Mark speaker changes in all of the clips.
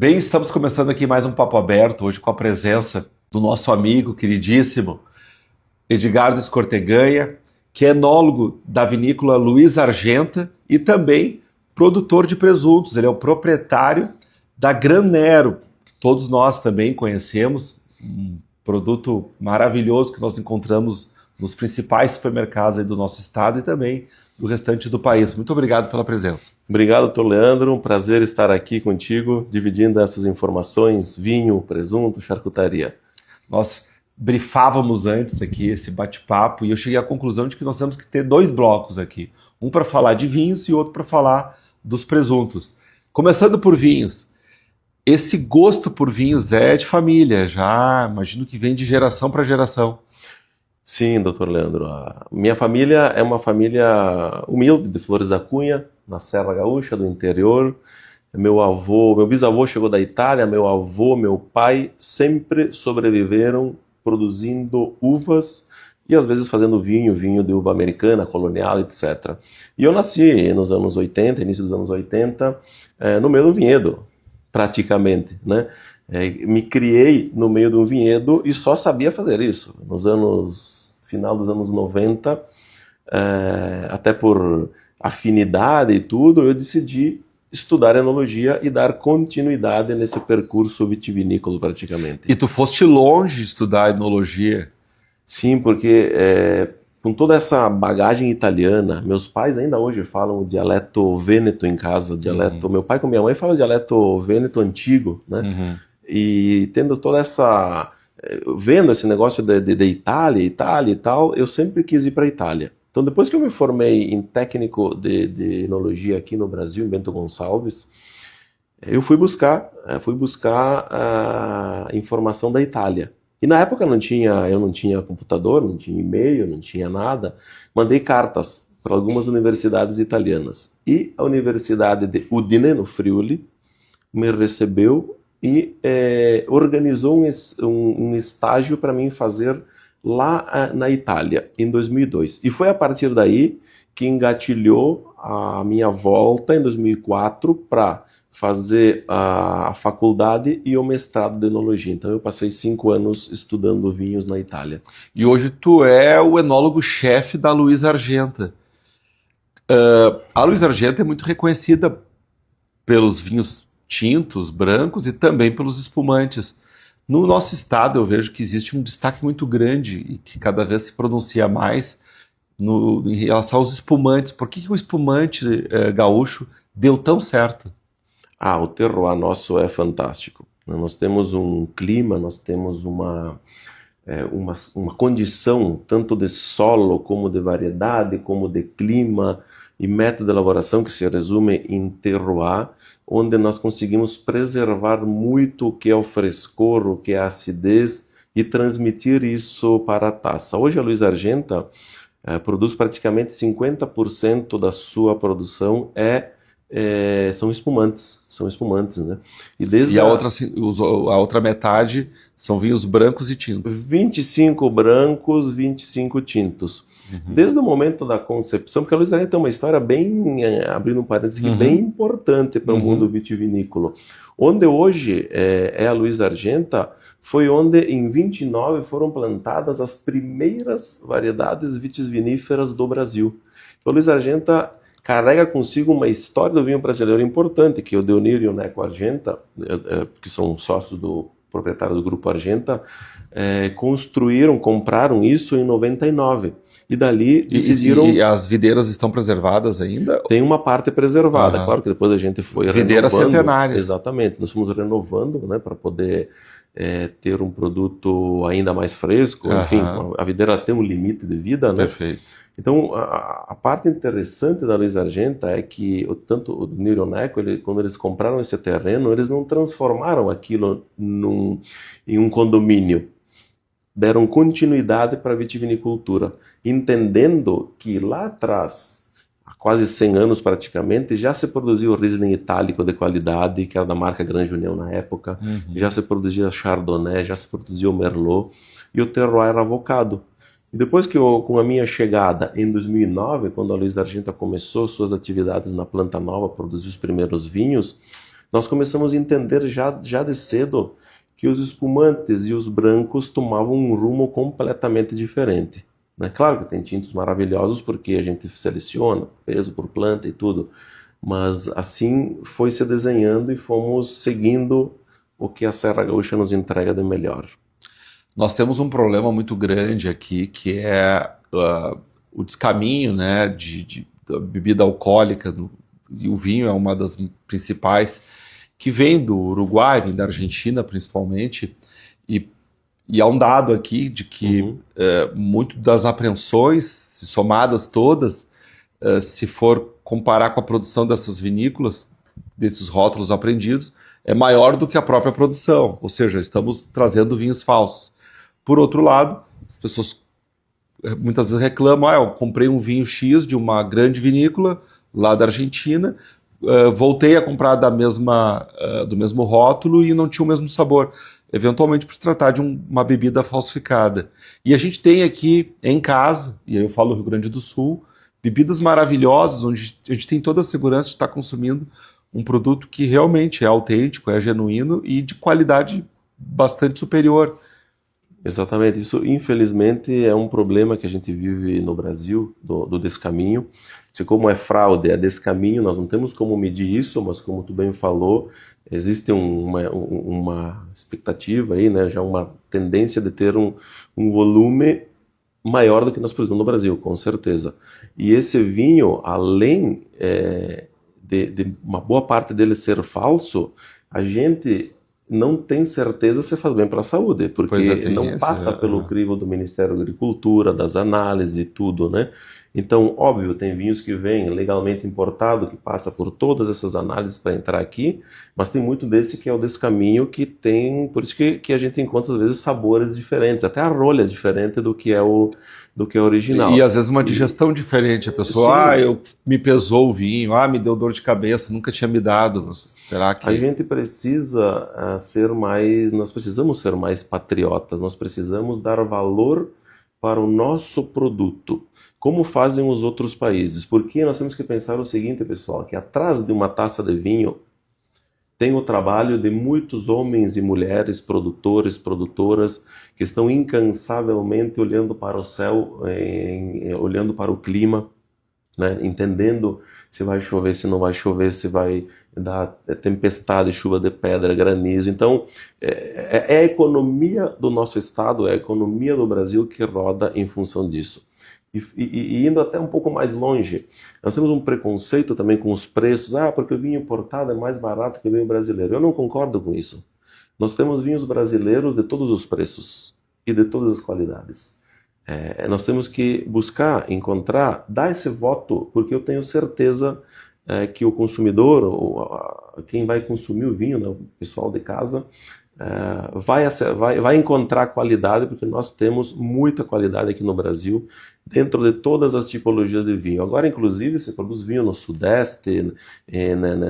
Speaker 1: Bem, estamos começando aqui mais um Papo Aberto, hoje com a presença do nosso amigo queridíssimo Edgardo Escorteganha, que é enólogo da vinícola Luiz Argenta e também produtor de presuntos. Ele é o proprietário da Granero, que todos nós também conhecemos, um produto maravilhoso que nós encontramos nos principais supermercados aí do nosso estado e também do restante do país. Muito obrigado pela presença.
Speaker 2: Obrigado, doutor Leandro. Um prazer estar aqui contigo, dividindo essas informações, vinho, presunto, charcutaria.
Speaker 1: Nós brifávamos antes aqui esse bate-papo e eu cheguei à conclusão de que nós temos que ter dois blocos aqui. Um para falar de vinhos e outro para falar dos presuntos. Começando por vinhos. Esse gosto por vinhos é de família, já imagino que vem de geração para geração.
Speaker 2: Sim, doutor Leandro. A minha família é uma família humilde de Flores da Cunha, na Serra Gaúcha, do interior. Meu bisavô chegou da Itália, meu avô, meu pai sempre sobreviveram produzindo uvas e às vezes fazendo vinho de uva americana, colonial, etc. E eu nasci nos anos 80, início dos anos 80, no meio de um vinhedo, praticamente, né? Me criei no meio de um vinhedo e só sabia fazer isso. Final dos anos 90, até por afinidade e tudo, eu decidi estudar enologia e dar continuidade nesse percurso vitivinícola praticamente.
Speaker 1: E tu foste longe estudar enologia?
Speaker 2: Sim, porque com toda essa bagagem italiana, meus pais ainda hoje falam o dialeto vêneto em casa, meu pai com minha mãe falam o dialeto vêneto antigo, né? E tendo toda essa... vendo esse negócio de Itália e tal, eu sempre quis ir para a Itália. Então, depois que eu me formei em técnico de enologia aqui no Brasil, em Bento Gonçalves, eu fui buscar a informação da Itália. E na época eu não tinha computador, não tinha e-mail, não tinha nada. Mandei cartas para algumas universidades italianas. E a Universidade de Udine, no Friuli, me recebeu e organizou um estágio para mim fazer lá na Itália, em 2002. E foi a partir daí que engatilhou a minha volta em 2004 para fazer a faculdade e o mestrado de enologia. Então eu passei 5 anos estudando vinhos na Itália.
Speaker 1: E hoje tu é o enólogo-chefe da Luiz Argenta. A Luiz Argenta é muito reconhecida pelos vinhos tintos, brancos e também pelos espumantes. No nosso estado eu vejo que existe um destaque muito grande e que cada vez se pronuncia mais em relação aos espumantes. Por que o espumante gaúcho deu tão certo?
Speaker 2: O terroir nosso é fantástico. Nós temos um clima, nós temos uma condição tanto de solo como de variedade, como de clima e método de elaboração que se resume em terroir, onde nós conseguimos preservar muito o que é o frescor, o que é a acidez e transmitir isso para a taça. Hoje a Luiz Argenta produz praticamente 50% da sua produção são espumantes, né?
Speaker 1: E a outra metade são vinhos brancos e tintos.
Speaker 2: 25 brancos, 25 tintos. Desde o momento da concepção, porque a Luiz Argenta tem uma história bem, abrindo um parênteses aqui, bem importante para o mundo vitivinícola. Onde hoje é a Luiz Argenta, foi onde em 29 foram plantadas as primeiras variedades vitiviníferas do Brasil. Então a Luiz Argenta carrega consigo uma história do vinho brasileiro importante, que o Deonir e o Neco Argenta, que são sócios do proprietário do Grupo Argenta, compraram isso em 99. E dali decidiram...
Speaker 1: E as videiras estão preservadas ainda?
Speaker 2: Tem uma parte preservada, claro que depois a gente foi
Speaker 1: videiras
Speaker 2: renovando.
Speaker 1: Centenárias.
Speaker 2: Exatamente, nós fomos renovando, né, para poder ter um produto ainda mais fresco. Enfim, a videira tem um limite de vida, né?
Speaker 1: Perfeito.
Speaker 2: Então, a parte interessante da Luiz Argenta é que tanto o Niro e o Neco, quando eles compraram esse terreno, eles não transformaram aquilo em um condomínio. Deram continuidade para a vitivinicultura, entendendo que lá atrás, há quase 100 anos praticamente, já se produzia o Riesling itálico de qualidade, que era da marca Grande União na época, já se produzia Chardonnay, já se produzia o Merlot, e o terroir era avocado. E depois com a minha chegada em 2009, quando a Luiz Argenta começou suas atividades na Planta Nova, produziu os primeiros vinhos, nós começamos a entender já de cedo que os espumantes e os brancos tomavam um rumo completamente diferente, né? Claro que tem tintos maravilhosos porque a gente seleciona peso por planta e tudo, mas assim foi se desenhando e fomos seguindo o que a Serra Gaúcha nos entrega de melhor.
Speaker 1: Nós temos um problema muito grande aqui, que é o descaminho, né, da bebida alcoólica, e o vinho é uma das principais, que vem do Uruguai, vem da Argentina principalmente, e há um dado aqui de que muito das apreensões, se somadas todas, se for comparar com a produção dessas vinícolas, desses rótulos apreendidos, é maior do que a própria produção, ou seja, estamos trazendo vinhos falsos. Por outro lado, as pessoas muitas vezes reclamam, eu comprei um vinho X de uma grande vinícola lá da Argentina, voltei a comprar do mesmo rótulo e não tinha o mesmo sabor, eventualmente por se tratar de uma bebida falsificada. E a gente tem aqui em casa, e aí eu falo do Rio Grande do Sul, bebidas maravilhosas, onde a gente tem toda a segurança de estar consumindo um produto que realmente é autêntico, é genuíno e de qualidade bastante superior.
Speaker 2: Exatamente, isso infelizmente é um problema que a gente vive no Brasil, do descaminho. Se como é fraude, é descaminho, nós não temos como medir isso, mas como tu bem falou, existe uma expectativa aí, né, já uma tendência de ter um volume maior do que nós produzimos no Brasil, com certeza. E esse vinho, além de uma boa parte dele ser falso, a gente não tem certeza se faz bem para a saúde, porque não passa pelo crivo do Ministério da Agricultura, das análises e tudo, né? Então, óbvio, tem vinhos que vêm legalmente importado, que passa por todas essas análises para entrar aqui, mas tem muito desse que é o descaminho que tem, por isso que a gente encontra às vezes sabores diferentes, até a rolha é diferente do que é o original.
Speaker 1: E às vezes uma digestão diferente, a pessoa, me pesou o vinho, me deu dor de cabeça, nunca tinha me dado, será que...
Speaker 2: A gente precisa nós precisamos ser mais patriotas, nós precisamos dar valor para o nosso produto, como fazem os outros países, porque nós temos que pensar o seguinte, pessoal, que atrás de uma taça de vinho tem o trabalho de muitos homens e mulheres, produtores, produtoras, que estão incansavelmente olhando para o céu, olhando para o clima, né? Entendendo se vai chover, se não vai chover, se vai dar tempestade, chuva de pedra, granizo. Então, é a economia do nosso estado, é a economia do Brasil que roda em função disso. E indo até um pouco mais longe, nós temos um preconceito também com os preços, porque o vinho importado é mais barato que o vinho brasileiro. Eu não concordo com isso. Nós temos vinhos brasileiros de todos os preços e de todas as qualidades. Nós temos que buscar, encontrar, dar esse voto, porque eu tenho certeza que o consumidor, ou quem vai consumir o vinho, né, o pessoal de casa, vai encontrar qualidade, porque nós temos muita qualidade aqui no Brasil, dentro de todas as tipologias de vinho. Agora, inclusive, se produz vinho no Sudeste,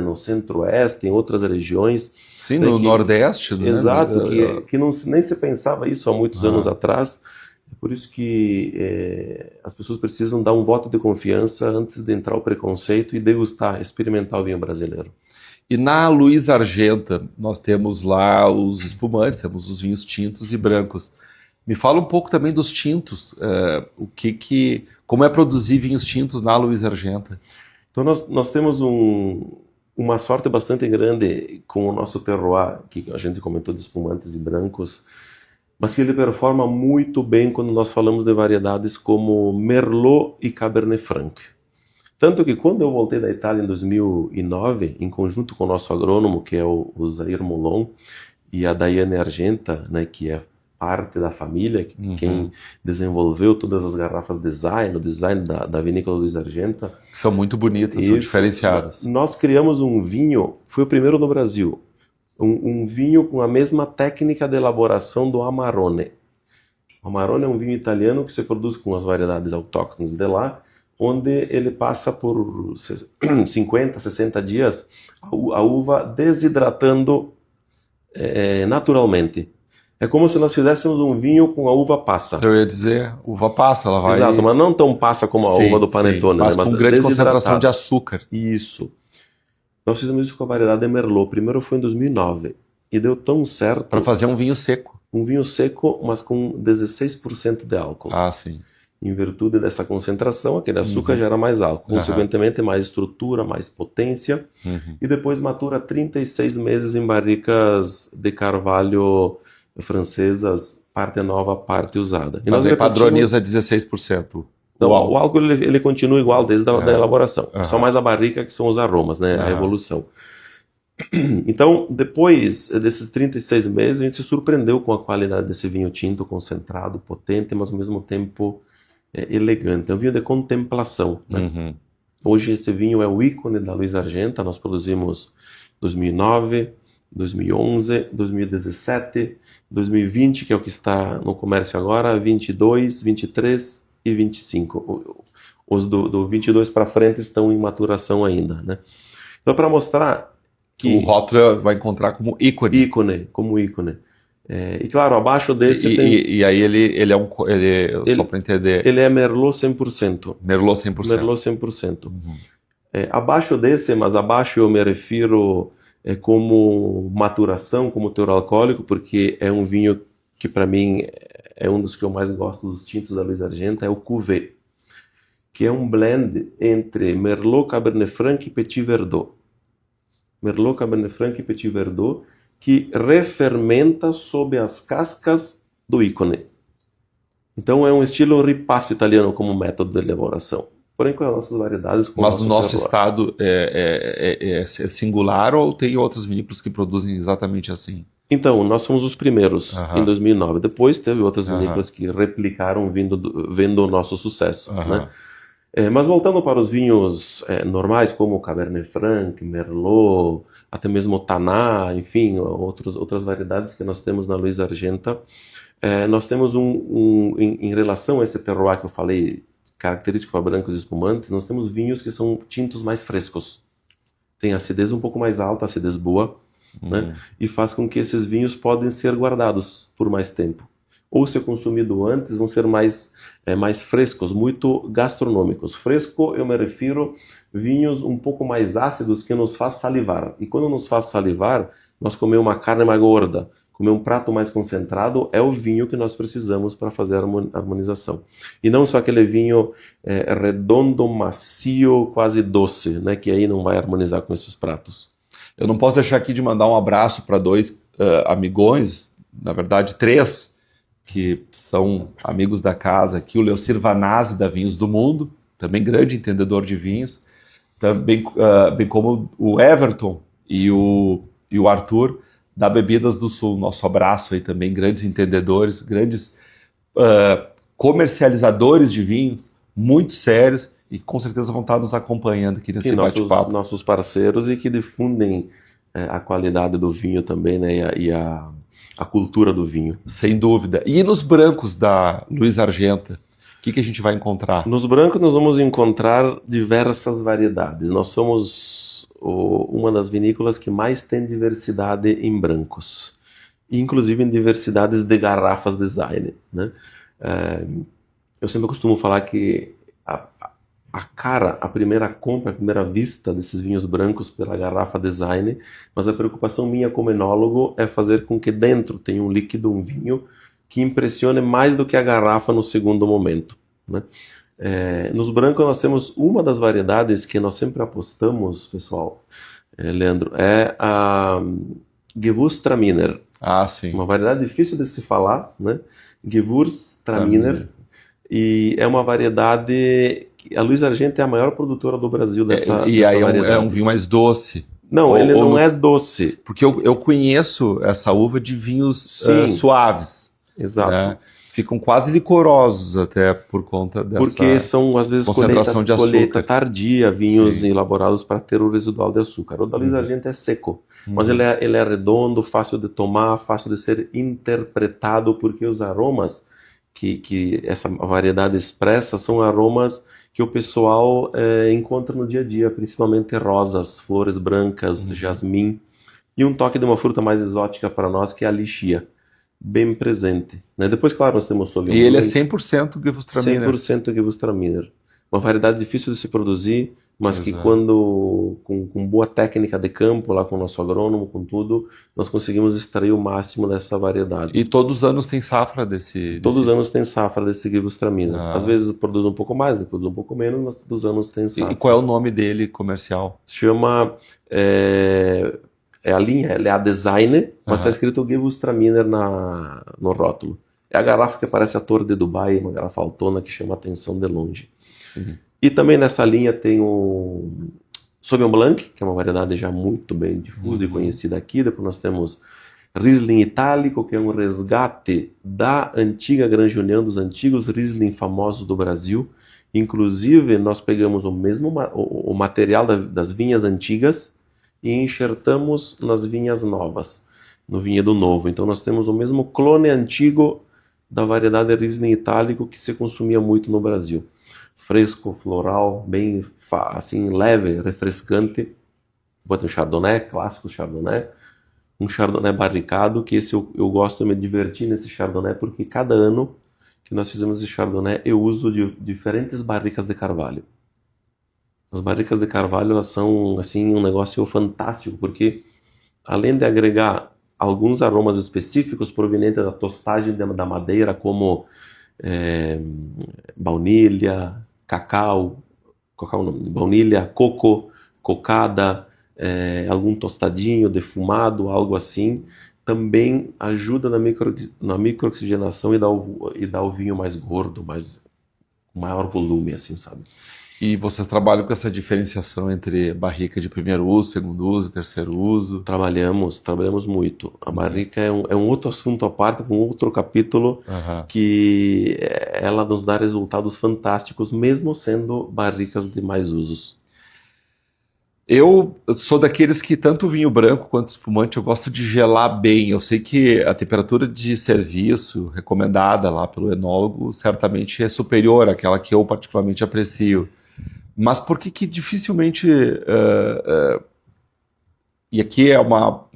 Speaker 2: no Centro-Oeste, em outras regiões.
Speaker 1: Sim, no Nordeste. Né?
Speaker 2: Exato, que nem se pensava isso há muitos anos atrás. É por isso que as pessoas precisam dar um voto de confiança antes de entrar o preconceito e degustar, experimentar o vinho brasileiro.
Speaker 1: E na Luiz Argenta, nós temos lá os espumantes, temos os vinhos tintos e brancos. Me fala um pouco também dos tintos, como é produzir vinhos tintos na Luiz Argenta.
Speaker 2: Então nós temos uma sorte bastante grande com o nosso terroir, que a gente comentou de espumantes e brancos, mas que ele performa muito bem quando nós falamos de variedades como Merlot e Cabernet Franc. Tanto que quando eu voltei da Itália em 2009, em conjunto com o nosso agrônomo, que é o Zair Molon, e a Daiane Argenta, né, que é parte da família, quem desenvolveu todas as garrafas design, o design da vinícola Luiz Argenta.
Speaker 1: Que são muito bonitas, são diferenciadas.
Speaker 2: Nós criamos um vinho, foi o primeiro no Brasil, um vinho com a mesma técnica de elaboração do Amarone. O Amarone é um vinho italiano que se produz com as variedades autóctones de lá, onde ele passa por 50, 60 dias a uva desidratando naturalmente. É como se nós fizéssemos um vinho com a uva passa.
Speaker 1: Eu ia dizer, uva passa, ela vai...
Speaker 2: Exato, mas não tão passa como a uva do panetone.
Speaker 1: Mas com grande concentração de açúcar.
Speaker 2: Isso. Nós fizemos isso com a variedade Merlot. Primeiro foi em 2009 e deu tão certo.
Speaker 1: Para fazer um vinho seco.
Speaker 2: Um vinho seco, mas com 16% de álcool.
Speaker 1: Ah, sim.
Speaker 2: Em virtude dessa concentração, aquele açúcar gera mais álcool. Consequentemente, mais estrutura, mais potência. E depois matura 36 meses em barricas de carvalho francesas, parte nova, parte usada. E
Speaker 1: mas aí padroniza 16%.
Speaker 2: Não, o álcool ele continua igual desde a da elaboração. É só mais a barrica que são os aromas, né? A evolução. Então, depois desses 36 meses, a gente se surpreendeu com a qualidade desse vinho tinto concentrado, potente, mas ao mesmo tempo elegante. É um vinho de contemplação, né? Hoje esse vinho é o ícone da Luiz Argenta. Nós produzimos 2009, 2011, 2017, 2020, que é o que está no comércio agora, 22, 23 e 25. Os do 22 para frente estão em maturação ainda, né? Então, para mostrar que
Speaker 1: o rótulo vai encontrar como ícone.
Speaker 2: Como ícone. E claro, abaixo desse
Speaker 1: e aí ele é só para entender.
Speaker 2: Ele é Merlot 100%.
Speaker 1: Merlot 100%.
Speaker 2: Merlot 100%. Abaixo desse, mas abaixo eu me refiro como maturação, como teor alcoólico, porque é um vinho que para mim é um dos que eu mais gosto dos tintos da Luiz Argenta, é o Cuvée, que é um blend entre Merlot, Cabernet Franc e Petit Verdot. Merlot, Cabernet Franc e Petit Verdot, que refermenta sob as cascas do ícone. Então é um estilo ripasso italiano como método de elaboração. Porém com as nossas variedades...
Speaker 1: Mas no nosso estado é singular ou tem outros vinícolas que produzem exatamente assim?
Speaker 2: Então, nós somos os primeiros em 2009. Depois teve outras vinícolas que replicaram vendo o nosso sucesso, né? Mas voltando para os vinhos normais, como Cabernet Franc, Merlot, até mesmo Taná, enfim, outras variedades que nós temos na Luiz Argenta, nós temos em relação a esse terroir que eu falei, característico para brancos e espumantes, nós temos vinhos que são tintos mais frescos. Tem acidez um pouco mais alta, acidez boa, né? E faz com que esses vinhos podem ser guardados por mais tempo. Ou se consumido antes, vão ser mais frescos, muito gastronômicos. Fresco, eu me refiro vinhos um pouco mais ácidos que nos faz salivar. E quando nos faz salivar, nós comemos uma carne mais gorda, comer um prato mais concentrado, é o vinho que nós precisamos para fazer a harmonização. E não só aquele vinho redondo, macio, quase doce, né, que aí não vai harmonizar com esses pratos.
Speaker 1: Eu não posso deixar aqui de mandar um abraço para dois amigões, na verdade 3, que são amigos da casa aqui, o Leocir Vanazzi da Vinhos do Mundo, também grande entendedor de vinhos, também, bem como o Everton e o Arthur da Bebidas do Sul. Nosso abraço aí também, grandes entendedores, grandes comercializadores de vinhos, muito sérios e que com certeza vão estar nos acompanhando aqui nesse bate-papo.
Speaker 2: Nossos parceiros e que difundem a qualidade do vinho também, né, e a cultura do vinho.
Speaker 1: Sem dúvida. E nos brancos da Luiz Argenta, o que a gente vai encontrar?
Speaker 2: Nos brancos nós vamos encontrar diversas variedades. Nós somos uma das vinícolas que mais tem diversidade em brancos, inclusive em diversidades de garrafas design, né? Eu sempre costumo falar que a primeira compra, a primeira vista desses vinhos brancos pela garrafa design, mas a preocupação minha como enólogo é fazer com que dentro tenha um líquido, um vinho, que impressione mais do que a garrafa no segundo momento, né? Nos brancos nós temos uma das variedades que nós sempre apostamos, pessoal, Leandro, é a Gewürztraminer.
Speaker 1: Ah, sim.
Speaker 2: Uma variedade difícil de se falar, né? Gewürztraminer. E é uma variedade... A Luiz Argenta é a maior produtora do Brasil dessa variedade.
Speaker 1: É um vinho mais doce.
Speaker 2: Não, ele não é doce.
Speaker 1: Porque eu conheço essa uva de vinhos suaves.
Speaker 2: Exato.
Speaker 1: Né? Ficam quase licorosos até por conta dessa
Speaker 2: porque são, às vezes,
Speaker 1: concentração de açúcar.
Speaker 2: Colheita tardia, vinhos elaborados para ter o residual de açúcar. O da Luiz Argenta é seco, mas ele é redondo, fácil de tomar, fácil de ser interpretado, porque os aromas que essa variedade expressa são aromas que o pessoal encontra no dia a dia, principalmente rosas, flores brancas, jasmim, e um toque de uma fruta mais exótica para nós, que é a lichia, bem presente, né? Depois, claro, nós temos Sauvignon
Speaker 1: Blanc. E ele é 100% Gewürztraminer.
Speaker 2: 100% Gewürztraminer. Uma variedade difícil de se produzir, mas que
Speaker 1: Exato.
Speaker 2: quando, com boa técnica de campo, lá com o nosso agrônomo, com tudo, nós conseguimos extrair o máximo dessa variedade.
Speaker 1: E todos os anos tem safra
Speaker 2: Todos os anos tem safra desse Gewürztraminer.
Speaker 1: Ah.
Speaker 2: Às vezes produz um pouco mais, produz um pouco menos, mas todos os anos tem safra.
Speaker 1: E qual é o nome dele comercial?
Speaker 2: Se chama... a linha, ela é a Designer, mas está escrito Gewürztraminer no rótulo. É a garrafa que parece a Torre de Dubai, uma garrafa altona que chama a atenção de longe.
Speaker 1: Sim.
Speaker 2: E também nessa linha tem o Sauvignon Blanc, que é uma variedade já muito bem difusa e conhecida aqui. Depois nós temos Riesling Itálico, que é um resgate da antiga Grande União, dos antigos Riesling famosos do Brasil. Inclusive, nós pegamos o material das vinhas antigas e enxertamos nas vinhas novas, no vinhedo novo. Então nós temos o mesmo clone antigo da variedade Riesling Itálico que se consumia muito no Brasil. Fresco, floral, bem assim, leve, refrescante. Depois tem um Chardonnay, clássico Chardonnay. Um Chardonnay barricado, que esse eu gosto de me divertir nesse Chardonnay, porque cada ano que nós fizemos esse Chardonnay, eu uso de diferentes barricas de carvalho. As barricas de carvalho, elas são assim, um negócio fantástico, porque além de agregar alguns aromas específicos provenientes da tostagem da madeira, como baunilha, cacau não, baunilha, coco, cocada, algum tostadinho, defumado, algo assim, também ajuda na microoxigenação e dá o vinho mais gordo, maior volume, assim, sabe?
Speaker 1: E vocês trabalham com essa diferenciação entre barrica de primeiro uso, segundo uso, terceiro uso?
Speaker 2: Trabalhamos muito. A barrica é um outro assunto à parte, um outro capítulo, que ela nos dá resultados fantásticos, mesmo sendo barricas de mais usos.
Speaker 1: Eu sou daqueles que tanto vinho branco quanto espumante eu gosto de gelar bem. Eu sei que a temperatura de serviço recomendada lá pelo enólogo certamente é superior àquela que eu particularmente aprecio. Mas por que dificilmente... e aqui é uma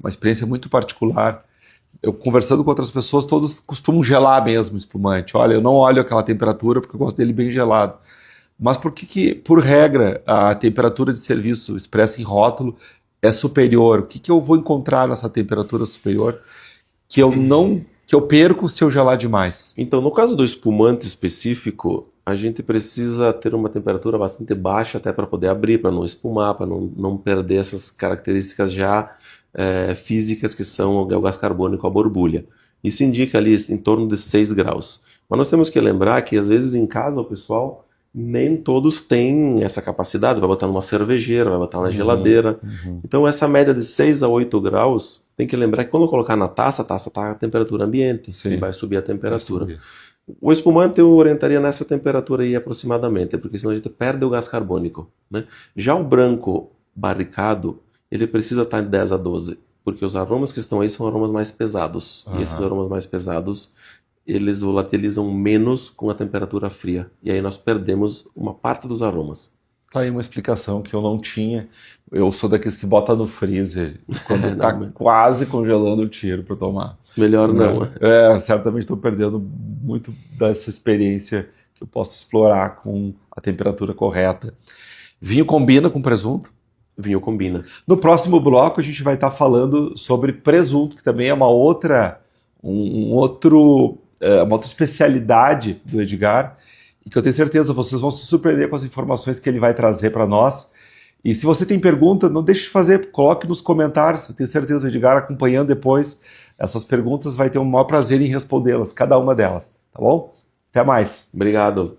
Speaker 1: experiência muito particular. Eu conversando com outras pessoas, todos costumam gelar mesmo espumante. Olha, eu não olho aquela temperatura porque eu gosto dele bem gelado. Mas por que, por regra, a temperatura de serviço expressa em rótulo é superior? O que eu vou encontrar nessa temperatura superior que eu perco se eu gelar demais?
Speaker 2: Então, no caso do espumante específico, a gente precisa ter uma temperatura bastante baixa até para poder abrir, para não espumar, para não perder essas características já físicas que são o gás carbônico, a borbulha. Isso indica ali em torno de 6 graus. Mas nós temos que lembrar que às vezes em casa o pessoal nem todos têm essa capacidade, vai botar numa cervejeira, vai botar na geladeira. Então essa média de 6 a 8 graus, tem que lembrar que quando colocar na taça, a taça está a temperatura ambiente, e vai subir a temperatura. O espumante eu orientaria nessa temperatura aí aproximadamente, porque senão a gente perde o gás carbônico, né? Já o branco barricado, ele precisa estar de 10 a 12, porque os aromas que estão aí são aromas mais pesados. E esses aromas mais pesados, eles volatilizam menos com a temperatura fria. E aí nós perdemos uma parte dos aromas.
Speaker 1: Tá aí uma explicação que eu não tinha. Eu sou daqueles que bota no freezer quando está quase congelando o tiro para tomar.
Speaker 2: Melhor não.
Speaker 1: Certamente estou perdendo muito dessa experiência que eu posso explorar com a temperatura correta. Vinho combina com presunto?
Speaker 2: Vinho combina.
Speaker 1: No próximo bloco a gente vai estar falando sobre presunto, que também é uma outra especialidade do Edgar, e que eu tenho certeza vocês vão se surpreender com as informações que ele vai trazer para nós. E se você tem pergunta, não deixe de fazer, coloque nos comentários. Eu tenho certeza, o Edgar, acompanhando depois essas perguntas, vai ter o maior prazer em respondê-las, cada uma delas, tá bom? Até mais.
Speaker 2: Obrigado.